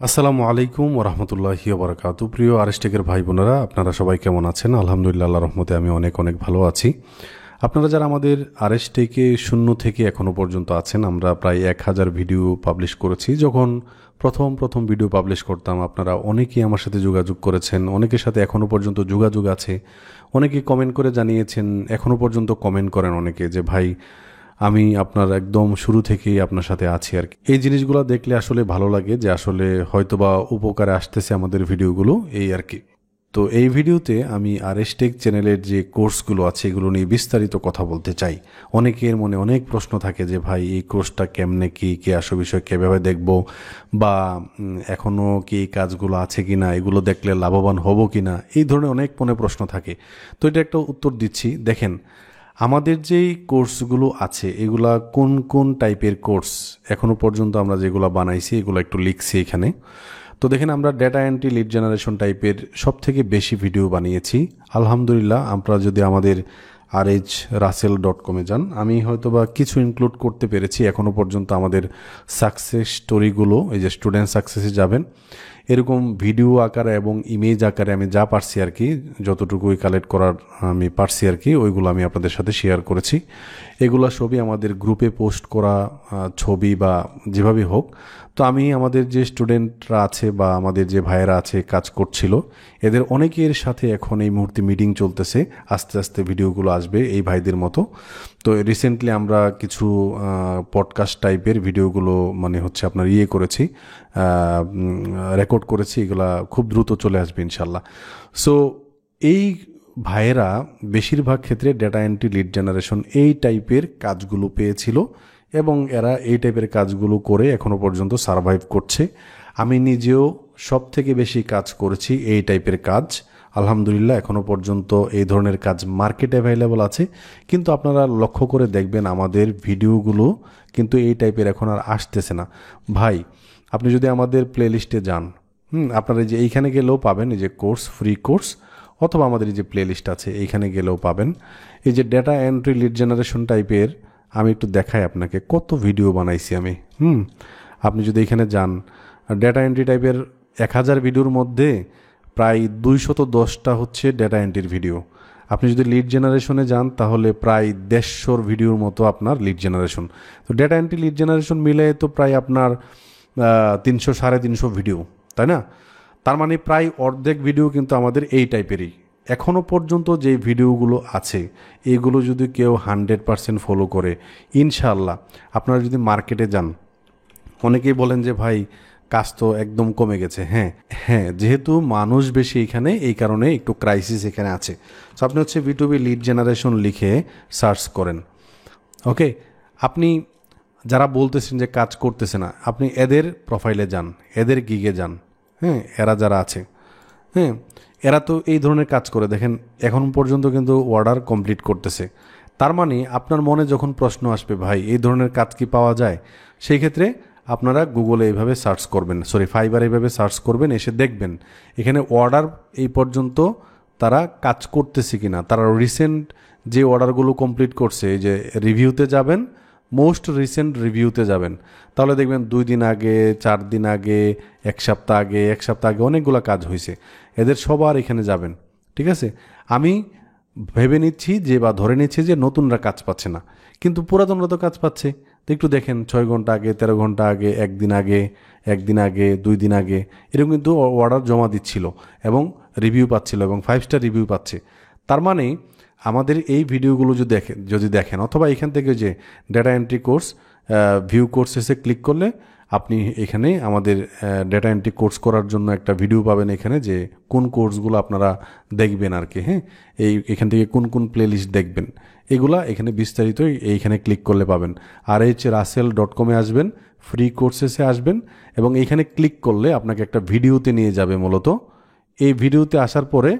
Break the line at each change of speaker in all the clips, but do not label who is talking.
আসসালামু আলাইকুম ওরহমতুল্লাহি ওবরাকাতু। প্রিয় আরএসটেকের ভাই বোনেরা, আপনারা সবাই কেমন আছেন? আলহামদুলিল্লাহ, আল্লাহর রহমতে আমি অনেক অনেক ভালো আছি। আপনারা যারা আমাদের আরএসটেকে শূন্য থেকে এখনও পর্যন্ত আছেন, আমরা প্রায় 1000 ভিডিও পাবলিশ করেছি। যখন প্রথম ভিডিও পাবলিশ করতাম, আপনারা অনেকেই আমার সাথে যোগাযোগ করেছেন, অনেকের সাথে এখনও পর্যন্ত যোগাযোগ আছে, অনেকেই কমেন্ট করে জানিয়েছেন, এখনও পর্যন্ত কমেন্ট করেন অনেকে যে ভাই আমি আপনার একদম শুরু থেকেই আপনার সাথে আছি আর কি। এই জিনিসগুলো দেখলে আসলে ভালো লাগে যে আসলে হয়তোবা উপকারে আসতেছে আমাদের ভিডিওগুলো, এই আর কি। তো এই ভিডিওতে আমি আরএসটেক চ্যানেলের যে কোর্সগুলো আছে এগুলো নিয়ে বিস্তারিত কথা বলতে চাই। অনেকের মনে অনেক প্রশ্ন থাকে যে ভাই এই কোর্সটা কেমনে কি আসল বিষয় কীভাবে দেখব, বা এখনও কি এই কাজগুলো আছে কি না, এগুলো দেখলে লাভবান হব কি না, এই ধরনের অনেক মনে প্রশ্ন থাকে। তো এটা একটা উত্তর দিচ্ছি। দেখেন, আমাদের যেই কোর্সগুলো আছে এগুলা কোন কোন টাইপের কোর্স এখনও পর্যন্ত আমরা যেগুলো বানাইছি এগুলো একটু লিখছি এখানে। তো দেখেন, আমরা ডেটা এন্ট্রি, লিড জেনারেশন টাইপের সব থেকে বেশি ভিডিও বানিয়েছি আলহামদুলিল্লাহ। আমরা যদি আমাদের rhrasel.com যান, আমি হয়তোবা কিছু ইনক্লুড করতে পেরেছি এখনও পর্যন্ত। আমাদের সাকসেস স্টোরিগুলো, এই যে স্টুডেন্ট সাকসেসে যাবেন, এরকম ভিডিও আকারে এবং ইমেজ আকারে আমি যা পারছি আর কি, যতটুকুই কালেক্ট করার আমি পারছি আর কি, ওইগুলো আমি আপনাদের সাথে শেয়ার করেছি। এগুলো সবই আমাদের গ্রুপে পোস্ট করা ছবি বা যেভাবে হোক। তো আমি আমাদের যে স্টুডেন্টরা আছে বা আমাদের যে ভাইয়েরা আছে কাজ করছিল, এদের অনেকের সাথে এখন এই মুহূর্তে মিটিং চলতেছে। আস্তে আস্তে ভিডিওগুলো আসবে এই ভাইদের মতো। তো রিসেন্টলি আমরা কিছু পডকাস্ট টাইপের ভিডিওগুলো মানে হচ্ছে আপনার করেছি, রেকর্ড করেছি। এগুলা খুব দ্রুত চলে আসবে ইনশাল্লাহ। সো এই ভাইয়েরা বেশিরভাগ ক্ষেত্রে ডেটা এন্ট্রি, লিড জেনারেশন এই টাইপের কাজগুলো পেয়েছিল এবং এরা এই টাইপের কাজগুলো করে এখনও পর্যন্ত সারভাইভ করছে। আমি নিজেও সব থেকে বেশি কাজ করেছি এই টাইপের কাজ আলহামদুলিল্লাহ। এখনও পর্যন্ত এই ধরনের কাজ মার্কেটে অ্যাভেলেবল আছে, কিন্তু আপনারা লক্ষ্য করে দেখবেন আমাদের ভিডিওগুলো কিন্তু এই টাইপের এখন আর আসতেছে না। ভাই, আপনি যদি আমাদের প্লে লিস্টে যান, আপনারা যে এইখানে গেলেও পাবেন, এই যে কোর্স, ফ্রি কোর্স, অথবা আমাদের এই যে প্লে লিস্ট আছে এইখানে গেলেও পাবেন। এই যে ডেটা এন্ট্রি, লিড জেনারেশন টাইপের আমি একটু দেখাই আপনাকে কত ভিডিও বানাইছি আমি। আপনি যদি এখানে যান, ডেটা এন্ট্রি টাইপের 1000 ভিডিওর মধ্যে প্রায় 210টা হচ্ছে ডেটা এন্ট্রির ভিডিও। আপনি যদি লিড জেনারেশনে যান তাহলে প্রায় 150 ভিডিওর মতো আপনার লিড জেনারেশন। তো ডেটা এন্ট্রি, লিড জেনারেশন মিলে তো প্রায় আপনার 300-350 ভিডিও, তাই না? তার মানে প্রায় অর্ধেক ভিডিও কিন্তু আমাদের এই টাইপেরই। এখনও পর্যন্ত যে ভিডিওগুলো আছে এইগুলো যদি কেউ 100% ফলো করে, ইনশাআল্লাহ আপনারা যদি মার্কেটে যান, অনেকেই বলেন যে ভাই কাজ তো একদম কমে গেছে। হ্যাঁ, যেহেতু মানুষ বেশি এখানে, এই কারণে একটু ক্রাইসিস এখানে আছে। সো আপনি হচ্ছে বিটুবি লিড জেনারেশন লিখে সার্চ করেন। ওকে, আপনি যারা বলতেছেন যে কাজ করতেছে না, আপনি এদের প্রোফাইলে যান, এদের গিগে যান। এরা যারা আছে, এরা তো এই ধরনের কাজ করে দেখেন এখন পর্যন্ত কিন্তু অর্ডার কমপ্লিট করতেছে। তার মানে আপনার মনে যখন প্রশ্ন আসবে ভাই এই ধরনের কাজ কি পাওয়া যায়, সেই ক্ষেত্রে আপনারা গুগলে এইভাবে সার্চ করবেন, ফাইবারে এইভাবে সার্চ করবেন, এসে দেখবেন এখানে অর্ডার এই পর্যন্ত তারা কাজ করতেছে কিনা। তারা রিসেন্ট যে অর্ডারগুলো কমপ্লিট করছে, এই যে রিভিউতে যাবেন, মোস্ট রিসেন্ট রিভিউতে যাবেন, তাহলে দেখবেন 2 দিন আগে, 4 দিন আগে, 1 সপ্তাহ আগে অনেকগুলো কাজ হয়েছে। এদের সবার এখানে যাবেন, ঠিক আছে? আমি ভেবে নিচ্ছি যে বা ধরে নিচ্ছি যে নতুনরা কাজ পাচ্ছে না, কিন্তু পুরাতনরা তো কাজ পাচ্ছে। তো একটু দেখেন 6 ঘন্টা আগে, 13 ঘন্টা আগে, 1 দিন আগে, 2 দিন আগে এরকম কিন্তু অর্ডার জমা দিচ্ছিল এবং রিভিউ পাচ্ছিল এবং 5 স্টার রিভিউ পাচ্ছে। তার মানে আমাদের এই ভিডিওগুলো যদি দেখেন অথবা এখান থেকে যে ডেটা এন্ট্রি কোর্স, ভিউ কোর্সেসে ক্লিক করলে আপনি এখানে আমাদের ডেটা এন্ট্রি কোর্স করার জন্য একটা ভিডিও পাবেন এখানে, যে কোন কোর্সগুলো আপনারা দেখবেন আর কি। এখান থেকে কোন কোন প্লে লিস্ট দেখবেন এগুলা এখানে বিস্তারিত এইখানে ক্লিক করলে পাবেন। rhrasel.com আসবেন, ফ্রি কোর্সেসে আসবেন এবং এইখানে ক্লিক করলে আপনাকে একটা ভিডিওতে নিয়ে যাবে। মূলত এই ভিডিওতে আসার পরে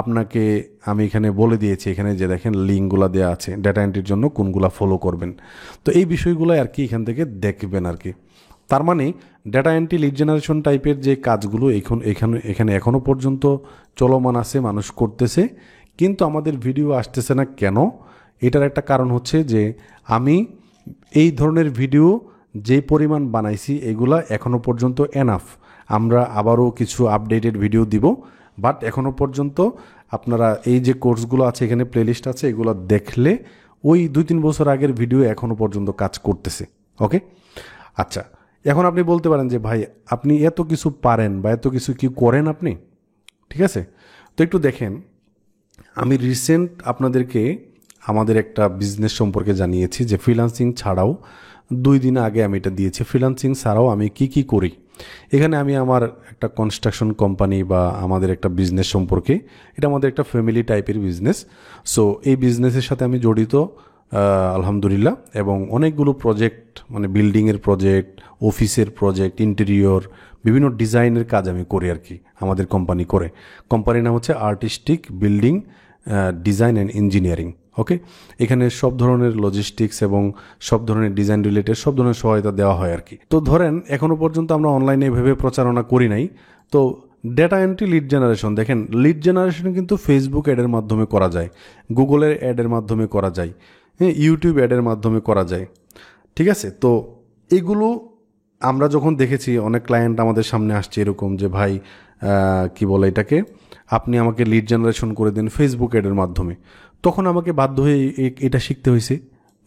আপনাকে আমি এখানে বলে দিয়েছি, এখানে যে দেখেন লিঙ্কগুলো দেওয়া আছে ডেটা এন্ট্রির জন্য কোনগুলা ফলো করবেন। তো এই বিষয়গুলো আর কি এখান থেকে দেখবেন আর কি। তার মানে ডেটা এন্ট্রি, লিড জেনারেশন টাইপের যে কাজগুলো এখানে এখনও পর্যন্ত চলমান আছে, মানুষ করতেছে, কিন্তু আমাদের ভিডিও আসতেছে না কেন? এটার একটা কারণ হচ্ছে যে আমি এই ধরনের ভিডিও যে পরিমাণ বানাইছি এগুলা এখনও পর্যন্ত এনাফ। আমরা আবারও কিছু আপডেটেড ভিডিও দিব, বাট এখনও পর্যন্ত আপনারা এই যে কোর্সগুলো আছে এখানে প্লেলিস্ট আছে, এগুলো দেখলে ওই 2-3 বছর আগের ভিডিও এখনও পর্যন্ত কাজ করতেছে। ওকে, আচ্ছা, এখন আপনি বলতে পারেন যে ভাই আপনি এত কিছু পারেন বা এত কিছু কি করেন আপনি, ঠিক আছে? তো একটু দেখেন, আমি রিসেন্ট আপনাদেরকে আমাদের একটা বিজনেস সম্পর্কে জানিয়েছি যে ফ্রিল্যান্সিং ছাড়াও 2 দিন আগে আমি এটা দিয়েছি, ফ্রিল্যান্সিং ছাড়াও আমি কি করি। এখানে আমি আমার একটা কনস্ট্রাকশন কোম্পানি বা আমাদের একটা বিজনেস সম্পর্কে, এটা আমাদের একটা ফ্যামিলি টাইপের বিজনেস। সো এই বিজনেসের সাথে আমি জড়িত আলহামদুলিল্লাহ, এবং অনেকগুলো প্রজেক্ট, মানে বিল্ডিংয়ের প্রজেক্ট, অফিসের প্রজেক্ট, ইন্টেরিয়র, বিভিন্ন ডিজাইনের কাজ আমি করি আর কি, আমাদের কোম্পানি করে। কোম্পানির নাম হচ্ছে artistic building design and engineering. Okay, এখানে সব ধরনের লজিস্টিক্স এবং সব ধরনের ডিজাইন রিলেটেড সব ধরনের সহায়তা দেওয়া হয় আর কি। তো ধরেন এখনও পর্যন্ত আমরা অনলাইনে ভেবে প্রচারণা করি নাই। তো ডেটা এন্ট্রি, লিড জেনারেশন, দেখেন লিড জেনারেশন কিন্তু ফেসবুক অ্যাডের মাধ্যমে করা যায়, গুগলের অ্যাডের মাধ্যমে করা যায়, হ্যাঁ, ইউটিউব অ্যাডের মাধ্যমে করা যায়, ঠিক আছে? তো এগুলো আমরা যখন দেখেছি, অনেক ক্লায়েন্ট আমাদের সামনে আসছে এরকম যে ভাই কি বলে এটাকে, আপনি আমাকে লিড জেনারেশন করে দিন ফেসবুক অ্যাডের মাধ্যমে। তখন আমাকে বাধ্য হয়ে এটা শিখতে হয়েছে।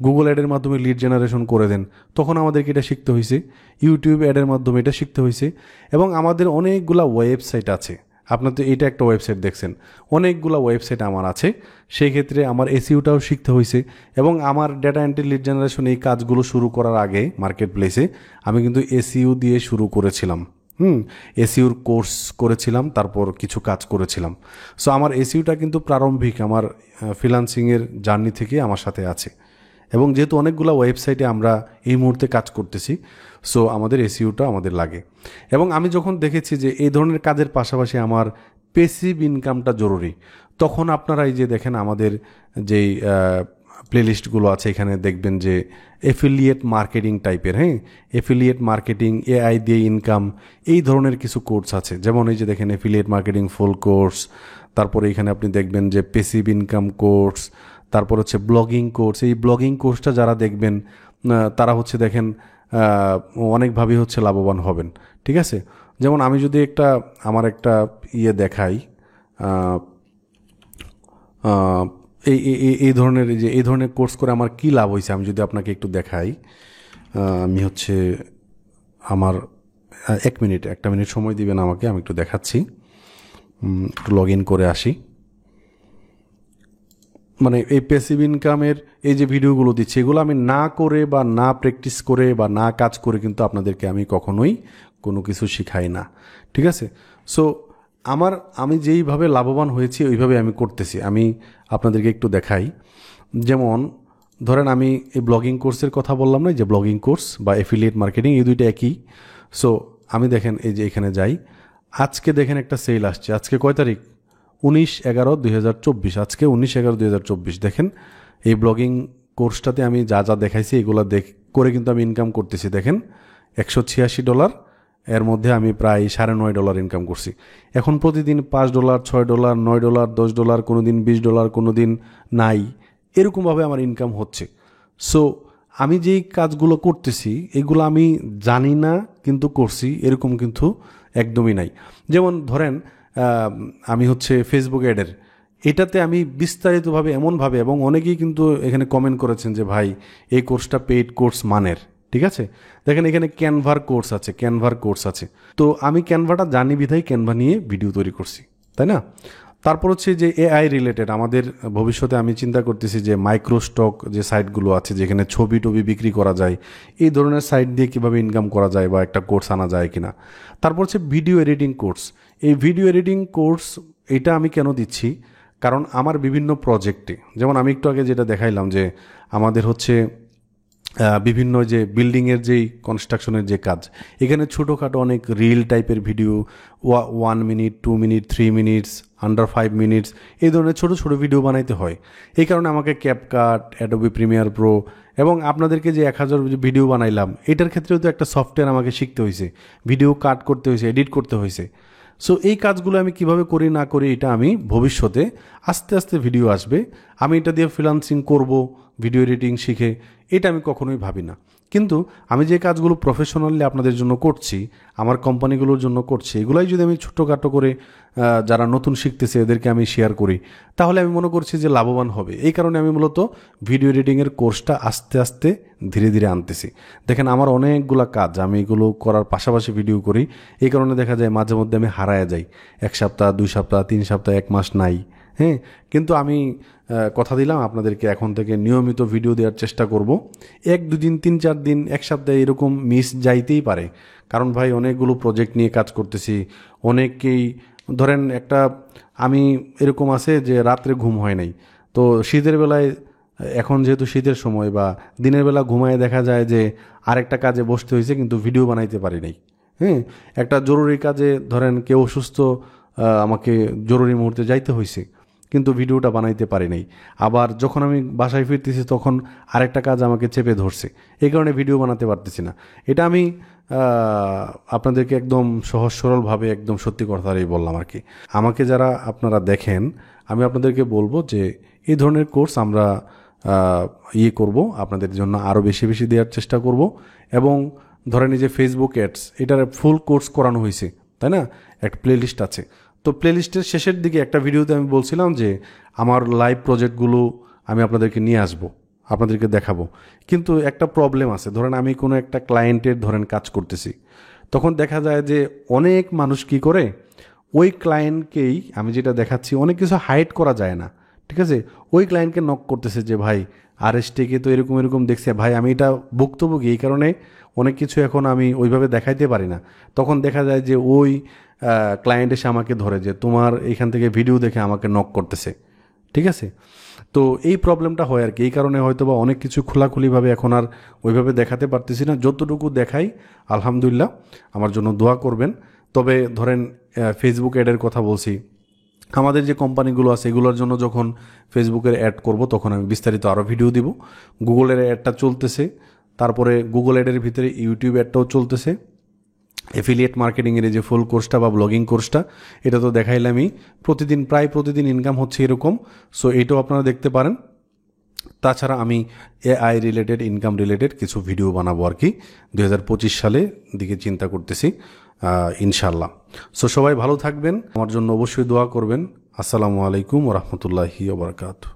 গুগল অ্যাডের মাধ্যমে লিড জেনারেশন করে দেন, তখন আমাদেরকে এটা শিখতে হয়েছে। ইউটিউব অ্যাডের মাধ্যমে এটা শিখতে হয়েছে। এবং আমাদের অনেকগুলা ওয়েবসাইট আছে, আপনার তো এটা একটা ওয়েবসাইট দেখছেন, অনেকগুলা ওয়েবসাইট আমার আছে, সেই ক্ষেত্রে আমার এসইওটাও শিখতে হয়েছে। এবং আমার ডেটা এন্ট্রি, লিড জেনারেশন এই কাজগুলো শুরু করার আগে মার্কেট প্লেসে আমি কিন্তু এসইও দিয়ে শুরু করেছিলাম। এসইওর কোর্স করেছিলাম, তারপর কিছু কাজ করেছিলাম। সো আমার এসইওটা কিন্তু প্রারম্ভিক আমার ফ্রিল্যান্সিংয়ের জার্নি থেকে আমার সাথে আছে। এবং যেহেতু অনেকগুলো ওয়েবসাইটে আমরা এই মুহূর্তে কাজ করতেছি, সো আমাদের এসইওটা আমাদের লাগে। এবং আমি যখন দেখেছি যে এই ধরনের কাজের পাশাপাশি আমার প্যাসিভ ইনকামটা জরুরি, তখন আপনারা এই যে দেখেন আমাদের যেই প্লেলিস্টগুলো আছে, এখানে দেখবেন যে এফিলিয়েট মার্কেটিং টাইপের, হ্যাঁ, এফিলিয়েট মার্কেটিং, এআই দিয়ে ইনকাম, এই ধরনের কিছু কোর্স আছে। যেমন এই যে দেখেন এফিলিয়েট মার্কেটিং ফুল কোর্স, তারপরে এখানে আপনি দেখবেন যে প্যাসিভ ইনকাম কোর্স, তারপর হচ্ছে ব্লগিং কোর্স। এই ব্লগিং কোর্সটা যারা দেখবেন তারা হচ্ছে দেখেন অনেকভাবেই হচ্ছে লাভবান হবেন, ঠিক আছে? যেমন আমি যদি আমার একটা দেখাই, এই ধরনের এই ধরনের কোর্স করে আমার কী লাভ হয়েছে, আমি যদি আপনাকে একটু দেখাই। আমি হচ্ছে আমার 1 মিনিট সময় দিবেন আমাকে, আমি একটু দেখাচ্ছি। একটু লগ ইন করে আসি। মানে এই প্যাসিভ ইনকামের এই যে ভিডিওগুলো দিচ্ছি, এগুলো আমি না করে বা না প্র্যাকটিস করে বা না কাজ করে কিন্তু আপনাদেরকে আমি কখনোই কোনো কিছু শিখাই না, ঠিক আছে? সো আমি যেইভাবে লাভবান হয়েছি ওইভাবে আমি করতেছি। আমি আপনাদেরকে একটু দেখাই। যেমন ধরেন আমি এই ব্লগিং কোর্সের কথা বললাম না, যে ব্লগিং কোর্স বা এফিলিয়েট মার্কেটিং, এই দুইটা একই। সো আমি দেখেন এই যে এখানে যাই, আজকে দেখেন একটা সেল আসছে। আজকে কয় তারিখ? 19/11/2024। আজকে 19/11/2024। দেখেন এই ব্লগিং কোর্সটাতে আমি যা যা দেখাইছি এগুলো করে কিন্তু আমি ইনকাম করতেছি। দেখেন $186, এর মধ্যে আমি প্রায় $9.5 ইনকাম করছি। এখন প্রতিদিন $5, $6, $9, $10, কোনো দিন $20, কোনো দিন নাই, এরকমভাবে আমার ইনকাম হচ্ছে। সো আমি যেই কাজগুলো করতেছি এগুলো আমি জানি না কিন্তু করছি, এরকম কিন্তু একদমই নাই। যেমন ধরেন আমি হচ্ছে ফেসবুক অ্যাডের, এটাতে আমি বিস্তারিতভাবে এমনভাবে, এবং অনেকেই কিন্তু এখানে কমেন্ট করেছেন যে ভাই এই কোর্সটা পেইড কোর্স মানের, ঠিক আছে? দেখেন এখানে ক্যানভার কোর্স আছে। তো আমি ক্যানভাটা জানি বিধায় ক্যানভা নিয়ে ভিডিও তৈরি করছি, তাই না? তারপর হচ্ছে যে এআই রিলেটেড, আমাদের ভবিষ্যতে আমি চিন্তা করতেছি যে মাইক্রোস্টক যে সাইটগুলো আছে যেখানে ছবি টবি বিক্রি করা যায়, এই ধরনের সাইট দিয়ে কীভাবে ইনকাম করা যায় বা একটা কোর্স আনা যায় কিনা। তারপর হচ্ছে ভিডিও এডিটিং কোর্স। এই ভিডিও এডিটিং কোর্স এটা আমি কেন দিচ্ছি, কারণ আমার বিভিন্ন প্রজেক্টে, যেমন আমি একটু আগে যেটা দেখাইলাম যে আমাদের হচ্ছে বিভিন্ন যে বিল্ডিংয়ের যেই কনস্ট্রাকশনের যে কাজ, এখানে ছোটোখাটো অনেক রিল টাইপের video, 1 minute, 2 minute, 3 minutes, under 5 minutes, এই ধরনের ছোটো ছোটো ভিডিও বানাইতে হয়। এই কারণে আমাকে ক্যাপকাট, অ্যাডোবি প্রিমিয়ার প্রো, এবং আপনাদেরকে যে 1000 ভিডিও বানাইলাম এটার ক্ষেত্রেও তো একটা সফটওয়্যার আমাকে শিখতে হয়েছে, ভিডিও কাট করতে হয়েছে, এডিট করতে হয়েছে। সো এই কাজগুলো আমি কিভাবে করি না করি এটা আমি ভবিষ্যতে আস্তে আস্তে ভিডিও আসবে, আমি এটা দিয়ে ফ্রিল্যান্সিং করব ভিডিও এডিটিং শিখে, এটা আমি কখনোই ভাবি না। কিন্তু আমি যে কাজগুলো প্রফেশনালি আপনাদের জন্য করছি, আমার কোম্পানিগুলোর জন্য করছি, এগুলাই যদি আমি ছোটোখাটো করে যারা নতুন শিখতেছে এদেরকে আমি শেয়ার করি, তাহলে আমি মনে করছি যে লাভবান হবে। এই কারণে আমি মূলত ভিডিও এডিটিংয়ের কোর্সটা আস্তে আস্তে ধীরে ধীরে আনতেছি। দেখেন আমার অনেকগুলো কাজ, আমি এগুলো করার পাশাপাশি ভিডিও করি। এই কারণে দেখা যায় মাঝে মধ্যে আমি হারায়া যাই, 1 সপ্তাহ 2 সপ্তাহ 3 সপ্তাহ 1 মাস নাই। হ্যাঁ, কিন্তু আমি কথা দিলাম আপনাদেরকে এখন থেকে নিয়মিত ভিডিও দেওয়ার চেষ্টা করব। 1-2 দিন 3-4 দিন 1 সপ্তাহে এরকম মিস যাইতেই পারে, কারণ ভাই অনেকগুলো প্রজেক্ট নিয়ে কাজ করতেছি। অনেকেই ধরেন একটা আমি এরকম আছে যে রাত্রে ঘুম হয় নাই, তো শীতের বেলায় এখন যেহেতু শীতের সময় বা দিনের বেলা ঘুমায় দেখা যায় যে আরেকটা কাজে বসতে হয়েছে কিন্তু ভিডিও বানাইতে পারি নাই। হ্যাঁ, একটা জরুরি কাজে ধরেন কেউ অসুস্থ, আমাকে জরুরি মুহূর্তে যাইতে হয়েছে কিন্তু ভিডিওটা বানাইতে পারি নাই। আবার যখন আমি বাসায় ফিরতেছি তখন আরেকটা কাজ আমাকে চেপে ধরছে, এই কারণে ভিডিও বানাতে পারতেছি না। এটা আমি আপনাদেরকে একদম সহজ সরলভাবে একদম সত্যি কথাটাই বললাম আর কি। আমাকে যারা আপনারা দেখেন, আমি আপনাদেরকে বলবো যে এই ধরনের কোর্স আমরা করব, আপনাদের জন্য আরও বেশি বেশি দেওয়ার চেষ্টা করব। এবং ধরেন এই যে ফেসবুক অ্যাডস, এটার ফুল কোর্স করানো হয়েছে, তাই না? একটা প্লেলিস্ট আছে। তো প্লেলিস্টের শেষের দিকে একটা ভিডিওতে আমি বলছিলাম যে আমার লাইভ প্রজেক্টগুলো আমি আপনাদেরকে নিয়ে আসব, আপনাদেরকে দেখাবো। কিন্তু একটা প্রবলেম আছে, ধরেন আমি কোনো একটা ক্লায়েন্টের ধরেন কাজ করতেছি, তখন দেখা যায় যে অনেক মানুষ কি করে, ওই ক্লায়েন্টকেই আমি যেটা দেখাচ্ছি অনেক কিছু হাইড করা যায় না, ঠিক আছে? ওই ক্লায়েন্টকে নক করতেছে যে ভাই আরএসটিকে তো এরকম এরকম দেখছি, ভাই আমি এটা ভুক্তভোগী, এই কারণে অনেক কিছু এখন আমি ওইভাবে দেখাইতে পারি না। তখন দেখা যায় যে ওই ক্লায়েন্ট এসে আমাকে ধরে যে তোমার এইখান থেকে ভিডিও দেখে আমাকে নক করতেছে, ঠিক আছে? তো এই প্রবলেমটা হয় আর কি। এই কারণে হয়তো বা অনেক কিছু খোলাখুলিভাবে এখন আর ওইভাবে দেখাতে পারতেছি না। যতটুকু দেখাই আলহামদুলিল্লাহ, আমার জন্য দোয়া করবেন। তবে ধরেন ফেসবুক অ্যাডের কথা বলছি, আমাদের যে কোম্পানিগুলো আছে এগুলোর জন্য যখন ফেসবুকের অ্যাড করব তখন আমি বিস্তারিত আরও ভিডিও দিব। গুগলের অ্যাডটা চলতেছে, তারপরে গুগল অ্যাডের ভিতরে ইউটিউব অ্যাডটাও চলতেছে। অ্যাফিলিয়েট মার্কেটিংয়ের যে ফুল কোর্সটা বা ব্লগিং কোর্সটা, এটা তো দেখাইলামই। প্রায় প্রতিদিন ইনকাম হচ্ছে এরকম। সো এটাও আপনারা দেখতে পারেন। তাছাড়া আমি এআই রিলেটেড, ইনকাম রিলেটেড কিছু ভিডিও বানাবো আর কি 2025 সালে দিকে চিন্তা করতেছি ইনশাল্লাহ। সো সবাই ভালো থাকবেন, আমার জন্য অবশ্যই দোয়া করবেন। আসসালামু আলাইকুম ওয়া রাহমাতুল্লাহি ওয়া বারাকাতুহু।